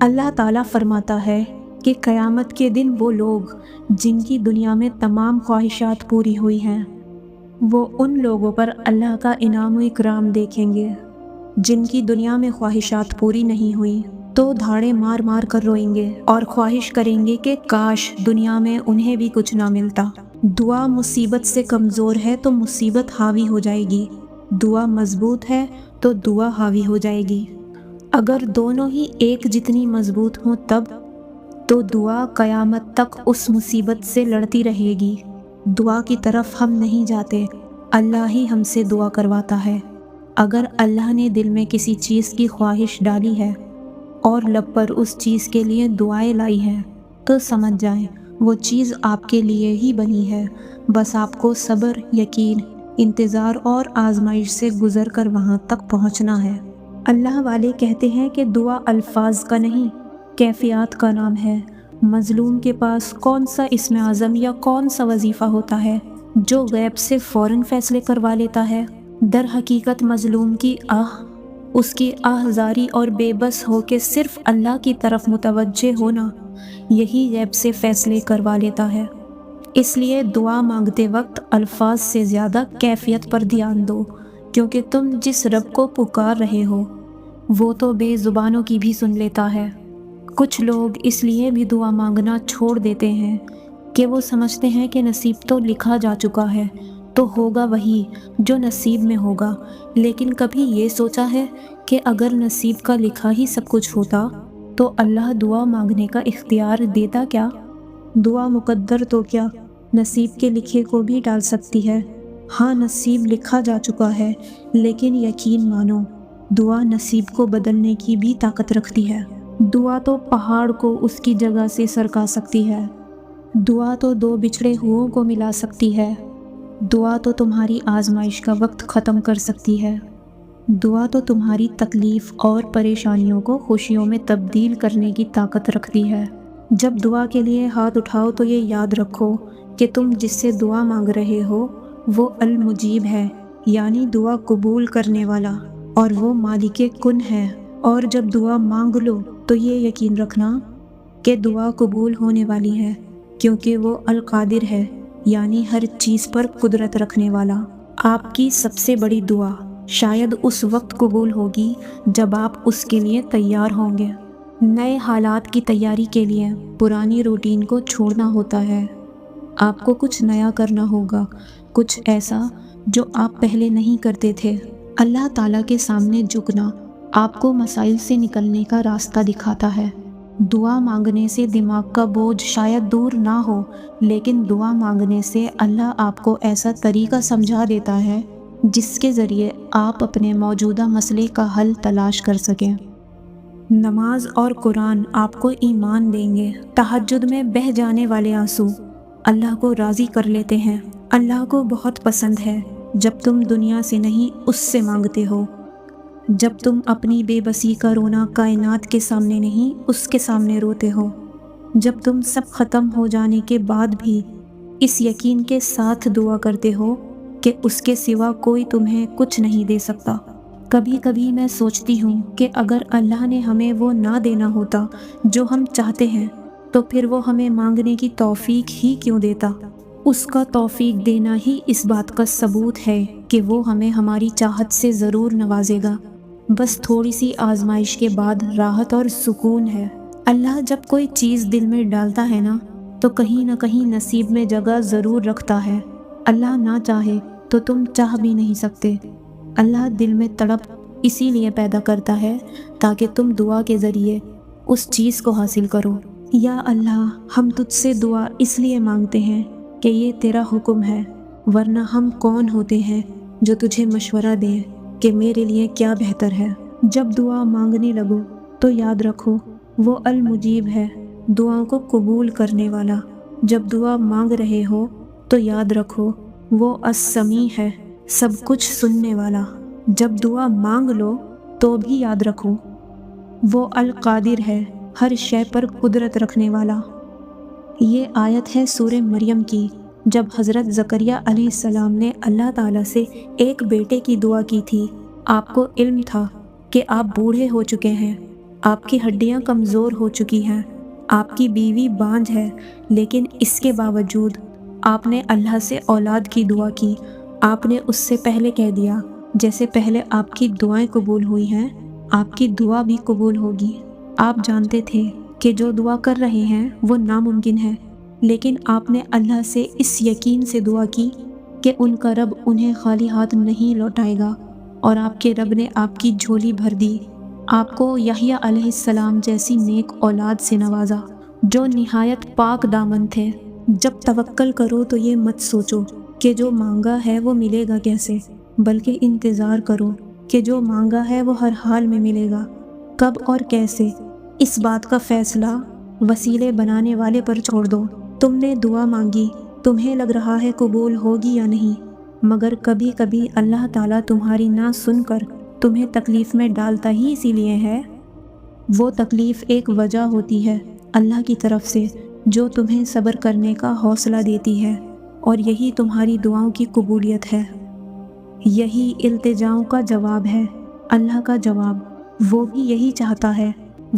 اللہ تعالیٰ فرماتا ہے کہ قیامت کے دن وہ لوگ جن کی دنیا میں تمام خواہشات پوری ہوئی ہیں، وہ ان لوگوں پر اللہ کا انعام و اکرام دیکھیں گے۔ جن کی دنیا میں خواہشات پوری نہیں ہوئی تو دھاڑے مار مار کر روئیں گے اور خواہش کریں گے کہ کاش دنیا میں انہیں بھی کچھ نہ ملتا۔ دعا مصیبت سے کمزور ہے تو مصیبت حاوی ہو جائے گی، دعا مضبوط ہے تو دعا حاوی ہو جائے گی۔ اگر دونوں ہی ایک جتنی مضبوط ہوں تب تو دعا قیامت تک اس مصیبت سے لڑتی رہے گی۔ دعا کی طرف ہم نہیں جاتے، اللہ ہی ہم سے دعا کرواتا ہے۔ اگر اللہ نے دل میں کسی چیز کی خواہش ڈالی ہے اور لب پر اس چیز کے لیے دعائیں لائی ہیں تو سمجھ جائیں وہ چیز آپ کے لیے ہی بنی ہے، بس آپ کو صبر، یقین، انتظار اور آزمائش سے گزر کر وہاں تک پہنچنا ہے۔ اللہ والے کہتے ہیں کہ دعا الفاظ کا نہیں، کیفیات کا نام ہے۔ مظلوم کے پاس کون سا اسم اعظم یا کون سا وظیفہ ہوتا ہے جو غیب سے فوراً فیصلے کروا لیتا ہے؟ در حقیقت مظلوم کی اس کی زاری اور بے بس ہو کے صرف اللہ کی طرف متوجہ ہونا، یہی غیب سے فیصلے کروا لیتا ہے۔ اس لیے دعا مانگتے وقت الفاظ سے زیادہ کیفیت پر دھیان دو، کیونکہ تم جس رب کو پکار رہے ہو وہ تو بے زبانوں کی بھی سن لیتا ہے۔ کچھ لوگ اس لیے بھی دعا مانگنا چھوڑ دیتے ہیں کہ وہ سمجھتے ہیں کہ نصیب تو لکھا جا چکا ہے تو ہوگا وہی جو نصیب میں ہوگا، لیکن کبھی یہ سوچا ہے کہ اگر نصیب کا لکھا ہی سب کچھ ہوتا تو اللہ دعا مانگنے کا اختیار دیتا کیا؟ دعا مقدر تو کیا نصیب کے لکھے کو بھی ڈال سکتی ہے۔ ہاں نصیب لکھا جا چکا ہے، لیکن یقین مانو دعا نصیب کو بدلنے کی بھی طاقت رکھتی ہے۔ دعا تو پہاڑ کو اس کی جگہ سے سرکا سکتی ہے، دعا تو دو بچھڑے ہوئوں کو ملا سکتی ہے، دعا تو تمہاری آزمائش کا وقت ختم کر سکتی ہے، دعا تو تمہاری تکلیف اور پریشانیوں کو خوشیوں میں تبدیل کرنے کی طاقت رکھتی ہے۔ جب دعا کے لیے ہاتھ اٹھاؤ تو یہ یاد رکھو کہ تم جس سے دعا مانگ رہے ہو وہ المجیب ہے، یعنی دعا قبول کرنے والا، اور وہ مالک کن ہے۔ اور جب دعا مانگ لو تو یہ یقین رکھنا کہ دعا قبول ہونے والی ہے، کیونکہ وہ القادر ہے، یعنی ہر چیز پر قدرت رکھنے والا۔ آپ کی سب سے بڑی دعا شاید اس وقت قبول ہوگی جب آپ اس کے لیے تیار ہوں گے۔ نئے حالات کی تیاری کے لیے پرانی روٹین کو چھوڑنا ہوتا ہے۔ آپ کو کچھ نیا کرنا ہوگا، کچھ ایسا جو آپ پہلے نہیں کرتے تھے۔ اللہ تعالیٰ کے سامنے جھکنا آپ کو مسائل سے نکلنے کا راستہ دکھاتا ہے۔ دعا مانگنے سے دماغ کا بوجھ شاید دور نہ ہو، لیکن دعا مانگنے سے اللہ آپ کو ایسا طریقہ سمجھا دیتا ہے جس کے ذریعے آپ اپنے موجودہ مسئلے کا حل تلاش کر سکیں۔ نماز اور قرآن آپ کو ایمان دیں گے۔ تہجد میں بہہ جانے والے آنسو اللہ کو راضی کر لیتے ہیں۔ اللہ کو بہت پسند ہے جب تم دنیا سے نہیں اس سے مانگتے ہو، جب تم اپنی بے بسی کا رونا کائنات کے سامنے نہیں اس کے سامنے روتے ہو، جب تم سب ختم ہو جانے کے بعد بھی اس یقین کے ساتھ دعا کرتے ہو کہ اس کے سوا کوئی تمہیں کچھ نہیں دے سکتا۔ کبھی کبھی میں سوچتی ہوں کہ اگر اللہ نے ہمیں وہ نہ دینا ہوتا جو ہم چاہتے ہیں تو پھر وہ ہمیں مانگنے کی توفیق ہی کیوں دیتا؟ اس کا توفیق دینا ہی اس بات کا ثبوت ہے کہ وہ ہمیں ہماری چاہت سے ضرور نوازے گا۔ بس تھوڑی سی آزمائش کے بعد راحت اور سکون ہے۔ اللہ جب کوئی چیز دل میں ڈالتا ہے نا تو کہیں نہ کہیں نصیب میں جگہ ضرور رکھتا ہے۔ اللہ نہ چاہے تو تم چاہ بھی نہیں سکتے۔ اللہ دل میں تڑپ اسی لیے پیدا کرتا ہے تاکہ تم دعا کے ذریعے اس چیز کو حاصل کرو۔ یا اللہ ہم تجھ سے دعا اس لیے مانگتے ہیں کہ یہ تیرا حکم ہے، ورنہ ہم کون ہوتے ہیں جو تجھے مشورہ دیں کہ میرے لیے کیا بہتر ہے۔ جب دعا مانگنے لگو تو یاد رکھو وہ المجیب ہے، دعا کو قبول کرنے والا۔ جب دعا مانگ رہے ہو تو یاد رکھو وہ السمیع ہے، سب کچھ سننے والا۔ جب دعا مانگ لو تو بھی یاد رکھو وہ القادر ہے، ہر شے پر قدرت رکھنے والا۔ یہ آیت ہے سورہ مریم کی، جب حضرت زکریہ علیہ السلام نے اللہ تعالیٰ سے ایک بیٹے کی دعا کی تھی۔ آپ کو علم تھا کہ آپ بوڑھے ہو چکے ہیں آپ کی ہڈیاں کمزور ہو چکی ہیں، آپ کی بیوی بانجھ ہے، لیکن اس کے باوجود آپ نے اللہ سے اولاد کی دعا کی۔ آپ نے اس سے پہلے کہہ دیا جیسے پہلے آپ کی دعائیں قبول ہوئی ہیں، آپ کی دعا بھی قبول ہوگی۔ آپ جانتے تھے کہ جو دعا کر رہے ہیں وہ ناممکن ہے، لیکن آپ نے اللہ سے اس یقین سے دعا کی کہ ان کا رب انہیں خالی ہاتھ نہیں لوٹائے گا، اور آپ کے رب نے آپ کی جھولی بھر دی۔ آپ کو یحییٰ علیہ السلام جیسی نیک اولاد سے نوازا جو نہایت پاک دامن تھے۔ جب توکل کرو تو یہ مت سوچو کہ جو مانگا ہے وہ ملے گا کیسے، بلکہ انتظار کرو کہ جو مانگا ہے وہ ہر حال میں ملے گا۔ کب اور کیسے، اس بات کا فیصلہ وسیلے بنانے والے پر چھوڑ دو۔ تم نے دعا مانگی، تمہیں لگ رہا ہے قبول ہوگی یا نہیں، مگر کبھی کبھی اللہ تعالیٰ تمہاری نہ سن کر تمہیں تکلیف میں ڈالتا ہی اسی لیے ہے۔ وہ تکلیف ایک وجہ ہوتی ہے اللہ کی طرف سے جو تمہیں صبر کرنے کا حوصلہ دیتی ہے، اور یہی تمہاری دعاؤں کی قبولیت ہے۔ یہی التجاؤں کا جواب ہے، اللہ کا جواب۔ وہ بھی یہی چاہتا ہے،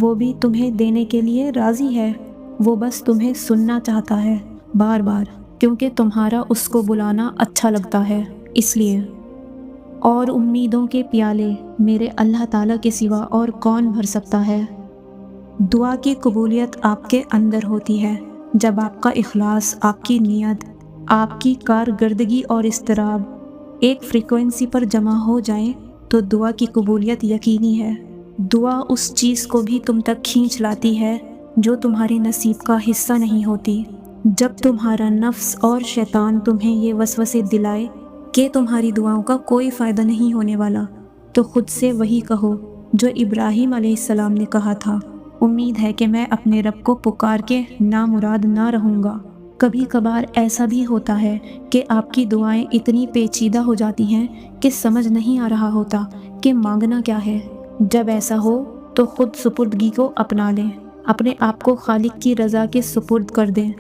وہ بھی تمہیں دینے کے لیے راضی ہے، وہ بس تمہیں سننا چاہتا ہے بار بار، کیونکہ تمہارا اس کو بلانا اچھا لگتا ہے، اس لیے۔ اور امیدوں کے پیالے میرے اللہ تعالیٰ کے سوا اور کون بھر سکتا ہے؟ دعا کی قبولیت آپ کے اندر ہوتی ہے جب آپ کا اخلاص، آپ کی نیت، آپ کی کارکردگی اور اضطراب ایک فریکوینسی پر جمع ہو جائیں تو دعا کی قبولیت یقینی ہے۔ دعا اس چیز کو بھی تم تک کھینچ لاتی ہے جو تمہارے نصیب کا حصہ نہیں ہوتی۔ جب تمہارا نفس اور شیطان تمہیں یہ وسوسے دلائے کہ تمہاری دعاؤں کا کوئی فائدہ نہیں ہونے والا، تو خود سے وہی کہو جو ابراہیم علیہ السلام نے کہا تھا، امید ہے کہ میں اپنے رب کو پکار کے نامراد نہ رہوں گا۔ کبھی کبھار ایسا بھی ہوتا ہے کہ آپ کی دعائیں اتنی پیچیدہ ہو جاتی ہیں کہ سمجھ نہیں آ رہا ہوتا کہ مانگنا کیا ہے۔ جب ایسا ہو تو خود سپردگی کو اپنا لیں، اپنے آپ کو خالق کی رضا کے سپرد کر دیں،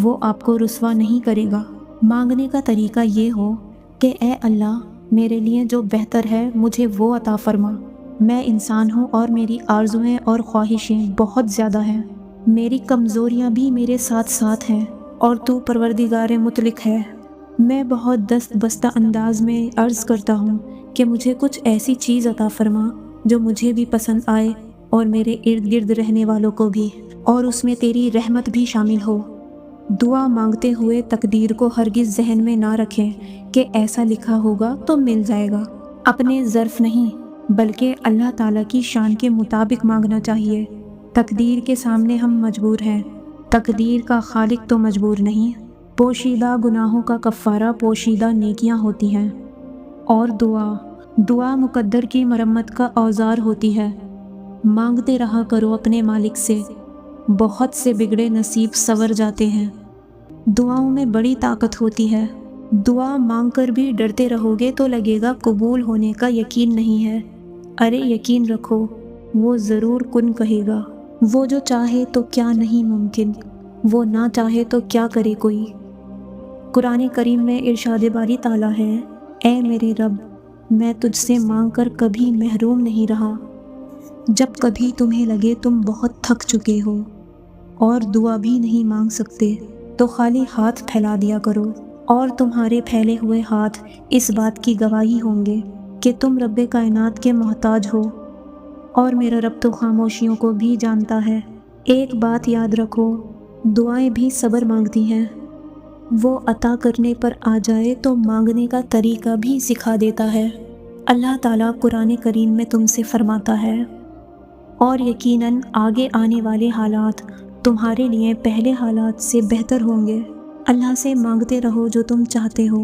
وہ آپ کو رسوا نہیں کرے گا۔ مانگنے کا طریقہ یہ ہو کہ اے اللہ، میرے لیے جو بہتر ہے مجھے وہ عطا فرما۔ میں انسان ہوں اور میری آرزویں اور خواہشیں بہت زیادہ ہیں، میری کمزوریاں بھی میرے ساتھ ساتھ ہیں، اور تو پروردگار مطلق ہے۔ میں بہت دست بستہ انداز میں عرض کرتا ہوں کہ مجھے کچھ ایسی چیز عطا فرما جو مجھے بھی پسند آئے اور میرے ارد گرد رہنے والوں کو بھی، اور اس میں تیری رحمت بھی شامل ہو۔ دعا مانگتے ہوئے تقدیر کو ہرگز ذہن میں نہ رکھیں کہ ایسا لکھا ہوگا تو مل جائے گا۔ اپنے ظرف نہیں بلکہ اللہ تعالیٰ کی شان کے مطابق مانگنا چاہیے۔ تقدیر کے سامنے ہم مجبور ہیں، تقدیر کا خالق تو مجبور نہیں۔ پوشیدہ گناہوں کا کفارہ پوشیدہ نیکیاں ہوتی ہیں، اور دعا مقدر کی مرمت کا اوزار ہوتی ہے۔ مانگتے رہا کرو اپنے مالک سے، بہت سے بگڑے نصیب سنور جاتے ہیں۔ دعاؤں میں بڑی طاقت ہوتی ہے۔ دعا مانگ کر بھی ڈرتے رہو گے تو لگے گا قبول ہونے کا یقین نہیں ہے۔ ارے یقین رکھو، وہ ضرور کن کہے گا۔ وہ جو چاہے تو کیا نہیں ممکن، وہ نہ چاہے تو کیا کرے کوئی۔ قرآن کریم میں ارشاد باری تعالیٰ ہے، اے میرے رب، میں تجھ سے مانگ کر کبھی محروم نہیں رہا۔ جب کبھی تمہیں لگے تم بہت تھک چکے ہو اور دعا بھی نہیں مانگ سکتے تو خالی ہاتھ پھیلا دیا کرو، اور تمہارے پھیلے ہوئے ہاتھ اس بات کی گواہی ہوں گے کہ تم رب کائنات کے محتاج ہو، اور میرا رب تو خاموشیوں کو بھی جانتا ہے۔ ایک بات یاد رکھو، دعائیں بھی صبر مانگتی ہیں۔ وہ عطا کرنے پر آ جائے تو مانگنے کا طریقہ بھی سکھا دیتا ہے۔ اللہ تعالیٰ قرآن کریم میں تم سے فرماتا ہے، اور یقیناً آگے آنے والے حالات تمہارے لیے پہلے حالات سے بہتر ہوں گے۔ اللہ سے مانگتے رہو جو تم چاہتے ہو،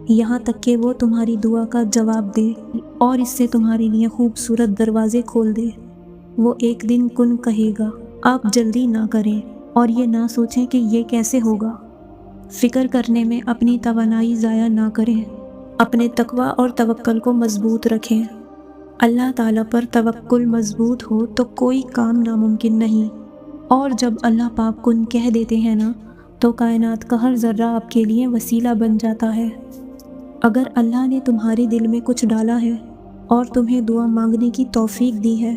یہاں تک کہ وہ تمہاری دعا کا جواب دے اور اس سے تمہارے لیے خوبصورت دروازے کھول دے۔ وہ ایک دن کن کہے گا۔ آپ جلدی نہ کریں اور یہ نہ سوچیں کہ یہ کیسے ہوگا۔ فکر کرنے میں اپنی توانائی ضائع نہ کریں، اپنے تقویٰ اور توکل کو مضبوط رکھیں۔ اللہ تعالیٰ پر توکل مضبوط ہو تو کوئی کام ناممکن نہیں، اور جب اللہ پاک کن کہہ دیتے ہیں نا تو کائنات کا ہر ذرہ آپ کے لیے وسیلہ بن جاتا ہے۔ اگر اللہ نے تمہارے دل میں کچھ ڈالا ہے اور تمہیں دعا مانگنے کی توفیق دی ہے